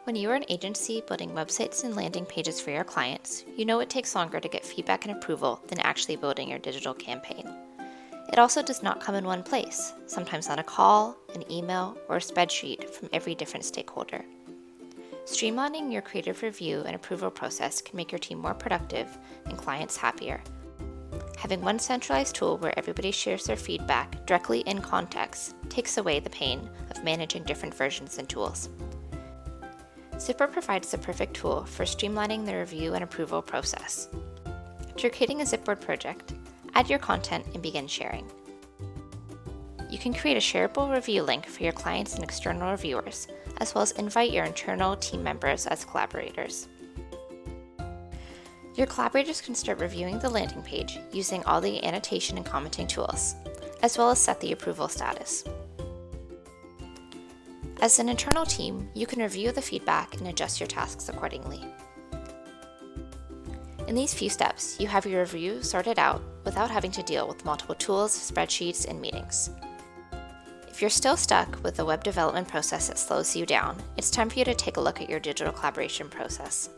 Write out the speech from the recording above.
When you are an agency building websites and landing pages for your clients, you know it takes longer to get feedback and approval than actually building your digital campaign. It also does not come in one place, sometimes on a call, an email, or a spreadsheet from every different stakeholder. Streamlining your creative review and approval process can make your team more productive and clients happier. Having one centralized tool where everybody shares their feedback directly in context takes away the pain of managing different versions and tools. zipBoard provides the perfect tool for streamlining the review and approval process. After creating a zipBoard project, add your content and begin sharing. You can create a shareable review link for your clients and external reviewers, as well as invite your internal team members as collaborators. Your collaborators can start reviewing the landing page using all the annotation and commenting tools, as well as set the approval status. As an internal team, you can review the feedback and adjust your tasks accordingly. In these few steps, you have your review sorted out without having to deal with multiple tools, spreadsheets, and meetings. If you're still stuck with the web development process that slows you down, it's time for you to take a look at your digital collaboration process.